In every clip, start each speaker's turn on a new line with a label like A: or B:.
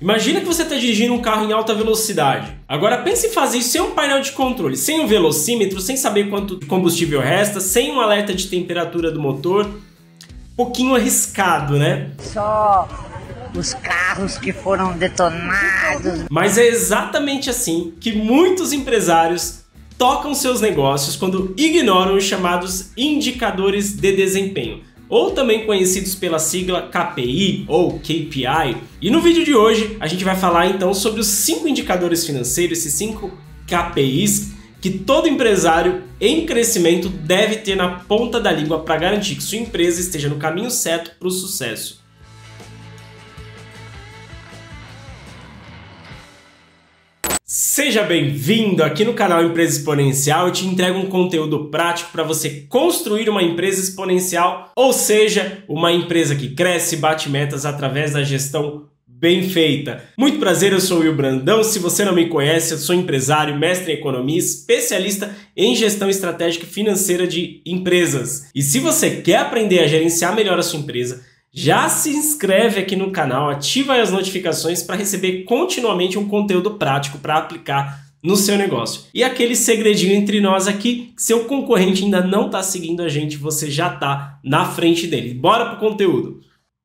A: Imagina que você está dirigindo um carro em alta velocidade. Agora pense em fazer isso sem um painel de controle, sem um velocímetro, sem saber quanto combustível resta, sem um alerta de temperatura do motor. Um pouquinho arriscado, né?
B: Só os carros que foram detonados.
A: Mas é exatamente assim que muitos empresários tocam seus negócios quando ignoram os chamados indicadores de desempenho, ou também conhecidos pela sigla KPI ou KPI. E no vídeo de hoje a gente vai falar então sobre os 5 indicadores financeiros, esses 5 KPIs que todo empresário em crescimento deve ter na ponta da língua para garantir que sua empresa esteja no caminho certo para o sucesso. Seja bem-vindo aqui no canal Empresa Exponencial. Eu te entrego um conteúdo prático para você construir uma empresa exponencial, ou seja, uma empresa que cresce e bate metas através da gestão bem feita. Muito prazer, eu sou o Will Brandão. Se você não me conhece, eu sou empresário, mestre em economia, especialista em gestão estratégica e financeira de empresas. E se você quer aprender a gerenciar melhor a sua empresa, já se inscreve aqui no canal, ativa as notificações para receber continuamente um conteúdo prático para aplicar no seu negócio. E aquele segredinho entre nós aqui, que seu concorrente ainda não está seguindo a gente, você já está na frente dele. Bora para o conteúdo!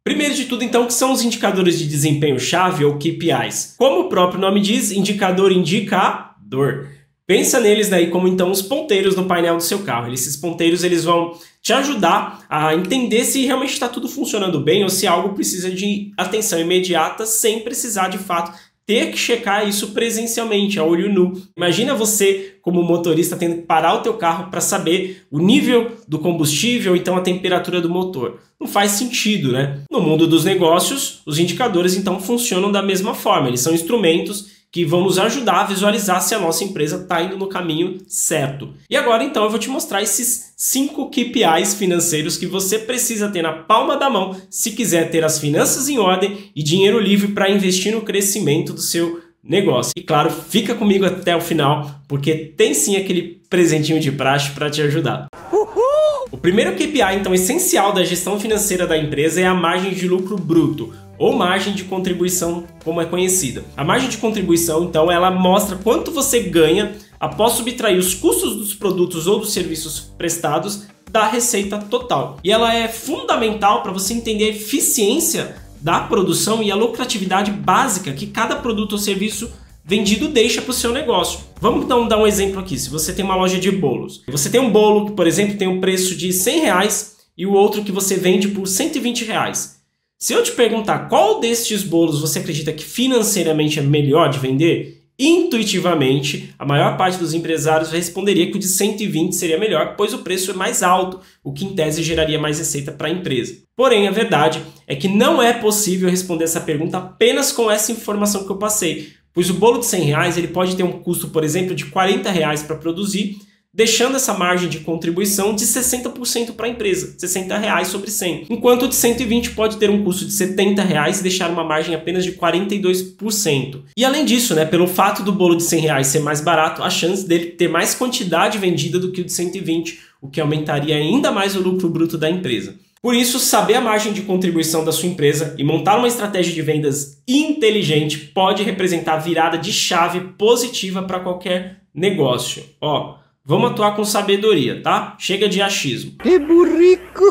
A: Primeiro de tudo, então, que são os indicadores de desempenho-chave ou KPIs. Como o próprio nome diz, indicador indicador. Pensa neles daí como então os ponteiros no painel do seu carro. Esses ponteiros eles vão te ajudar a entender se realmente está tudo funcionando bem ou se algo precisa de atenção imediata sem precisar de fato ter que checar isso presencialmente, a olho nu. Imagina você como motorista tendo que parar o teu carro para saber o nível do combustível ou então a temperatura do motor. Não faz sentido, né? No mundo dos negócios, os indicadores então funcionam da mesma forma. Eles são instrumentos que vão nos ajudar a visualizar se a nossa empresa está indo no caminho certo. E agora então eu vou te mostrar esses 5 KPIs financeiros que você precisa ter na palma da mão se quiser ter as finanças em ordem e dinheiro livre para investir no crescimento do seu negócio. E claro, fica comigo até o final, porque tem sim aquele presentinho de praxe para te ajudar. O primeiro KPI então essencial da gestão financeira da empresa é a margem de lucro bruto, ou margem de contribuição, como é conhecida. A margem de contribuição, então, ela mostra quanto você ganha após subtrair os custos dos produtos ou dos serviços prestados da receita total. E ela é fundamental para você entender a eficiência da produção e a lucratividade básica que cada produto ou serviço vendido deixa para o seu negócio. Vamos então dar um exemplo aqui. Se você tem uma loja de bolos, você tem um bolo que, por exemplo, tem um preço de R$100 e o outro que você vende por R$120. Se eu te perguntar qual destes bolos você acredita que financeiramente é melhor de vender, intuitivamente, a maior parte dos empresários responderia que o de 120 seria melhor, pois o preço é mais alto, o que em tese geraria mais receita para a empresa. Porém, a verdade é que não é possível responder essa pergunta apenas com essa informação que eu passei, pois o bolo de R$100 ele pode ter um custo, por exemplo, de R$40 para produzir, deixando essa margem de contribuição de 60% para a empresa, R$60 sobre 100. Enquanto o de 120 pode ter um custo de R$70 e deixar uma margem apenas de 42%. E além disso, pelo fato do bolo de R$100 ser mais barato, a chance dele ter mais quantidade vendida do que o de 120, o que aumentaria ainda mais o lucro bruto da empresa. Por isso, saber a margem de contribuição da sua empresa e montar uma estratégia de vendas inteligente pode representar virada de chave positiva para qualquer negócio. Vamos atuar com sabedoria, tá? Chega de achismo.
B: Que burrico!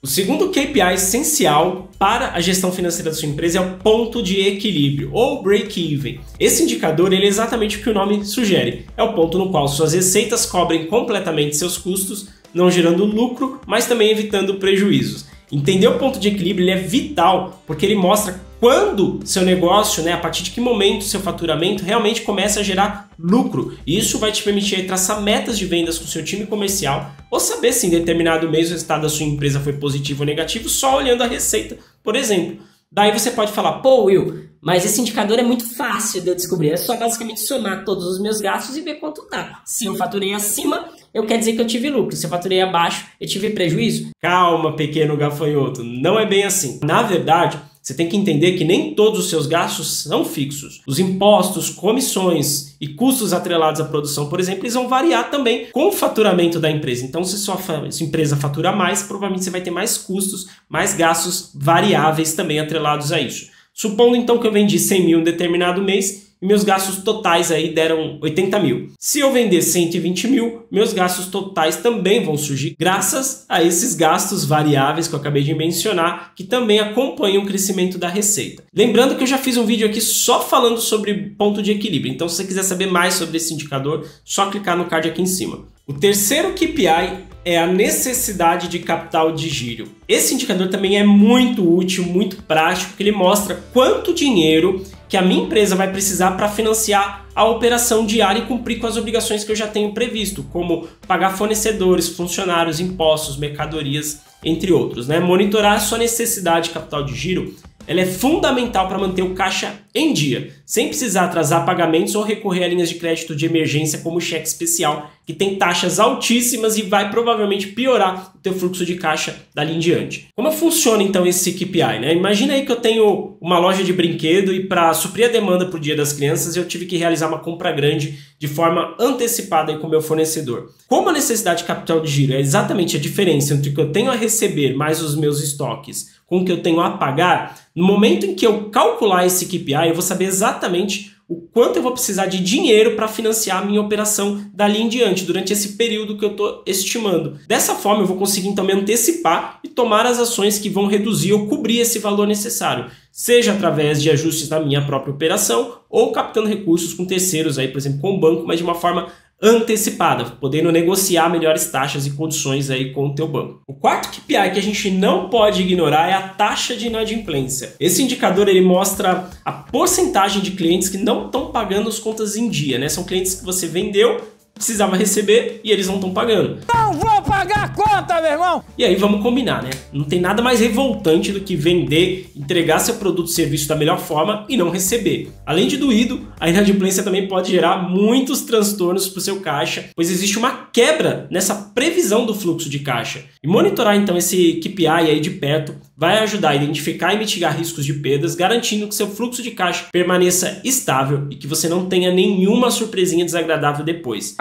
A: O segundo KPI essencial para a gestão financeira da sua empresa é o ponto de equilíbrio, ou break-even. Esse indicador ele é exatamente o que o nome sugere. É o ponto no qual suas receitas cobrem completamente seus custos, não gerando lucro, mas também evitando prejuízos. Entender o ponto de equilíbrio ele é vital, porque ele mostra quando seu negócio, a partir de que momento seu faturamento realmente começa a gerar lucro. E isso vai te permitir traçar metas de vendas com o seu time comercial ou saber se em determinado mês o resultado da sua empresa foi positivo ou negativo só olhando a receita, por exemplo. Daí você pode falar, pô Will, mas esse indicador é muito fácil de eu descobrir. É só basicamente somar todos os meus gastos e ver quanto dá. Se eu faturei acima, eu quero dizer que eu tive lucro. Se eu faturei abaixo, eu tive prejuízo. Calma, pequeno gafanhoto. Não é bem assim. Na verdade, você tem que entender que nem todos os seus gastos são fixos. Os impostos, comissões e custos atrelados à produção, por exemplo, eles vão variar também com o faturamento da empresa. Então, se sua empresa fatura mais, provavelmente você vai ter mais custos, mais gastos variáveis também atrelados a isso. Supondo então que eu vendi 100 mil em determinado mês e meus gastos totais aí deram 80 mil. Se eu vender 120 mil, meus gastos totais também vão surgir graças a esses gastos variáveis que eu acabei de mencionar, que também acompanham o crescimento da receita. Lembrando que eu já fiz um vídeo aqui só falando sobre ponto de equilíbrio, então se você quiser saber mais sobre esse indicador, só clicar no card aqui em cima. O terceiro KPI é a necessidade de capital de giro. Esse indicador também é muito útil, muito prático, porque ele mostra quanto dinheiro que a minha empresa vai precisar para financiar a operação diária e cumprir com as obrigações que eu já tenho previsto, como pagar fornecedores, funcionários, impostos, mercadorias, entre outros, né? Monitorar a sua necessidade de capital de giro, ela é fundamental para manter o caixa em dia, sem precisar atrasar pagamentos ou recorrer a linhas de crédito de emergência como o cheque especial, que tem taxas altíssimas e vai provavelmente piorar o teu fluxo de caixa dali em diante. Como funciona então esse KPI, né? Imagina aí que eu tenho uma loja de brinquedo e para suprir a demanda para o Dia das Crianças eu tive que realizar uma compra grande de forma antecipada aí com o meu fornecedor. Como a necessidade de capital de giro é exatamente a diferença entre o que eu tenho a receber mais os meus estoques com o que eu tenho a pagar, no momento em que eu calcular esse KPI, eu vou saber exatamente o quanto eu vou precisar de dinheiro para financiar a minha operação dali em diante, durante esse período que eu estou estimando. Dessa forma, eu vou conseguir então me antecipar e tomar as ações que vão reduzir ou cobrir esse valor necessário, seja através de ajustes na minha própria operação ou captando recursos com terceiros, aí, por exemplo, com o banco, mas de uma forma antecipada, podendo negociar melhores taxas e condições aí com o teu banco. O quarto KPI que a gente não pode ignorar é a taxa de inadimplência. Esse indicador ele mostra a porcentagem de clientes que não estão pagando as contas em dia, né? São clientes que você vendeu, precisava receber e eles não estão pagando.
C: Não vou pagar a conta, meu irmão!
A: E aí vamos combinar, né? Não tem nada mais revoltante do que vender, entregar seu produto ou serviço da melhor forma e não receber. Além de doído, a inadimplência também pode gerar muitos transtornos para o seu caixa, pois existe uma quebra nessa previsão do fluxo de caixa. E monitorar então esse KPI aí de perto vai ajudar a identificar e mitigar riscos de perdas, garantindo que seu fluxo de caixa permaneça estável e que você não tenha nenhuma surpresinha desagradável depois.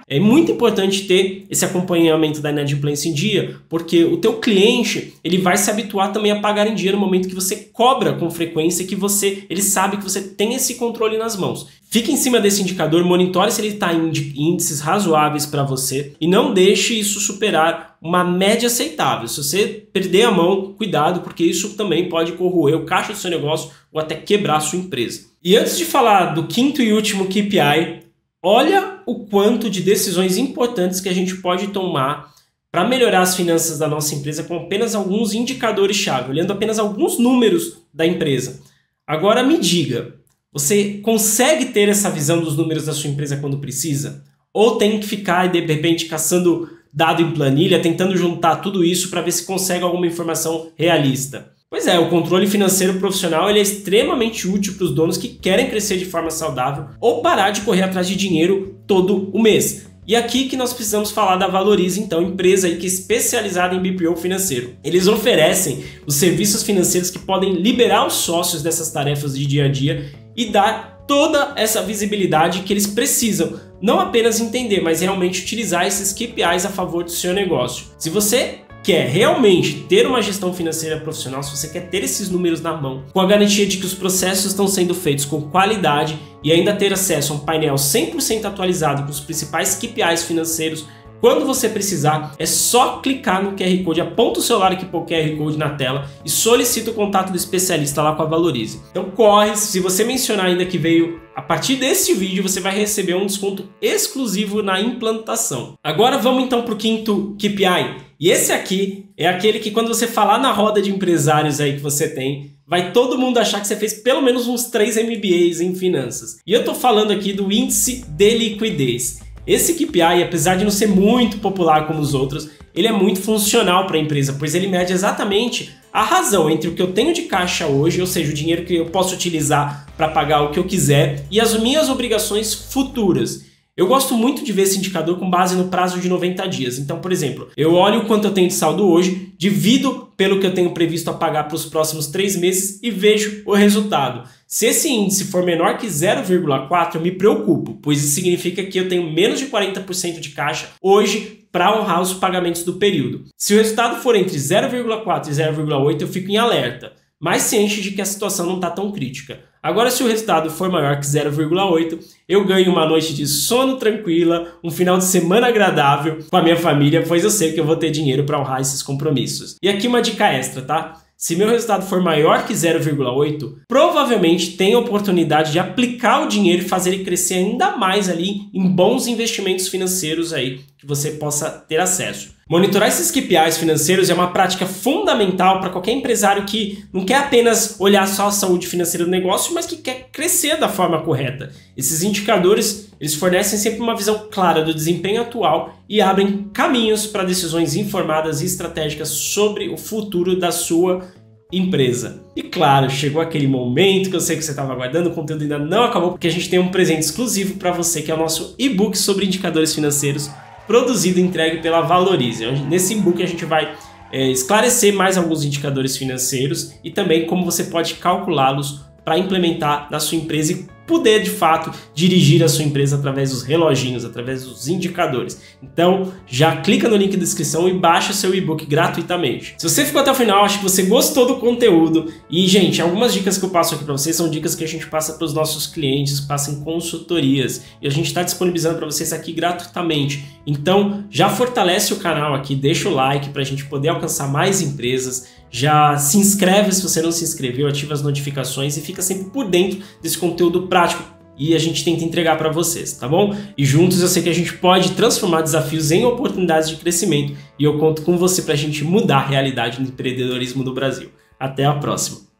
A: É muito importante ter esse acompanhamento da inadimplência em dia, porque o teu cliente ele vai se habituar também a pagar em dia no momento que você cobra com frequência, que ele sabe que você tem esse controle nas mãos. Fique em cima desse indicador, monitore se ele está em índices razoáveis para você e não deixe isso superar uma média aceitável. Se você perder a mão, cuidado, porque isso também pode corroer o caixa do seu negócio ou até quebrar a sua empresa. E antes de falar do quinto e último KPI, olha o quanto de decisões importantes que a gente pode tomar para melhorar as finanças da nossa empresa com apenas alguns indicadores-chave, olhando apenas alguns números da empresa. Agora me diga, você consegue ter essa visão dos números da sua empresa quando precisa? Ou tem que ficar, de repente, caçando dado em planilha, tentando juntar tudo isso para ver se consegue alguma informação realista? Pois é, o controle financeiro profissional ele é extremamente útil para os donos que querem crescer de forma saudável ou parar de correr atrás de dinheiro todo o mês. E aqui que nós precisamos falar da Valorize, então, empresa aí que é especializada em BPO financeiro. Eles oferecem os serviços financeiros que podem liberar os sócios dessas tarefas de dia a dia e dar toda essa visibilidade que eles precisam. Não apenas entender, mas realmente utilizar esses KPIs a favor do seu negócio. Se você quer realmente ter uma gestão financeira profissional, se você quer ter esses números na mão, com a garantia de que os processos estão sendo feitos com qualidade e ainda ter acesso a um painel 100% atualizado com os principais KPIs financeiros, quando você precisar, é só clicar no QR Code, aponta o celular aqui para o QR Code na tela e solicita o contato do especialista lá com a Valorize. Então corre, se você mencionar ainda que veio a partir desse vídeo, você vai receber um desconto exclusivo na implantação. Agora vamos então para o quinto KPI. E esse aqui é aquele que quando você falar na roda de empresários aí que você tem, vai todo mundo achar que você fez pelo menos uns 3 MBAs em finanças. E eu estou falando aqui do índice de liquidez. Esse KPI, apesar de não ser muito popular como os outros, ele é muito funcional para a empresa, pois ele mede exatamente a razão entre o que eu tenho de caixa hoje, ou seja, o dinheiro que eu posso utilizar para pagar o que eu quiser, e as minhas obrigações futuras. Eu gosto muito de ver esse indicador com base no prazo de 90 dias. Então, por exemplo, eu olho o quanto eu tenho de saldo hoje, divido pelo que eu tenho previsto a pagar para os próximos 3 meses e vejo o resultado. Se esse índice for menor que 0,4, eu me preocupo, pois isso significa que eu tenho menos de 40% de caixa hoje para honrar os pagamentos do período. Se o resultado for entre 0,4 e 0,8, eu fico em alerta. mas ciente de que a situação não está tão crítica. Agora, se o resultado for maior que 0,8, eu ganho uma noite de sono tranquila, um final de semana agradável com a minha família, pois eu sei que eu vou ter dinheiro para honrar esses compromissos. E aqui uma dica extra, tá? Se meu resultado for maior que 0,8, provavelmente tem a oportunidade de aplicar o dinheiro e fazer ele crescer ainda mais ali em bons investimentos financeiros aí que você possa ter acesso. Monitorar esses KPIs financeiros é uma prática fundamental para qualquer empresário que não quer apenas olhar só a saúde financeira do negócio, mas que quer crescer da forma correta. Esses indicadores, eles fornecem sempre uma visão clara do desempenho atual e abrem caminhos para decisões informadas e estratégicas sobre o futuro da sua empresa. E claro, chegou aquele momento que eu sei que você estava aguardando, o conteúdo ainda não acabou, porque a gente tem um presente exclusivo para você, que é o nosso e-book sobre indicadores financeiros, produzido e entregue pela Valorize. Nesse e-book a gente vai esclarecer mais alguns indicadores financeiros e também como você pode calculá-los para implementar na sua empresa e poder de fato dirigir a sua empresa através dos reloginhos, através dos indicadores. Então já clica no link da descrição e baixa o seu e-book gratuitamente. Se você ficou até o final, acho que você gostou do conteúdo e, gente, algumas dicas que eu passo aqui para vocês são dicas que a gente passa para os nossos clientes, passa em consultorias e a gente está disponibilizando para vocês aqui gratuitamente. Então já fortalece o canal aqui, deixa o like para a gente poder alcançar mais empresas. Já se inscreve se você não se inscreveu, ativa as notificações e fica sempre por dentro desse conteúdo prático e a gente tenta entregar para vocês, tá bom? E juntos eu sei que a gente pode transformar desafios em oportunidades de crescimento e eu conto com você para a gente mudar a realidade do empreendedorismo no Brasil. Até a próxima!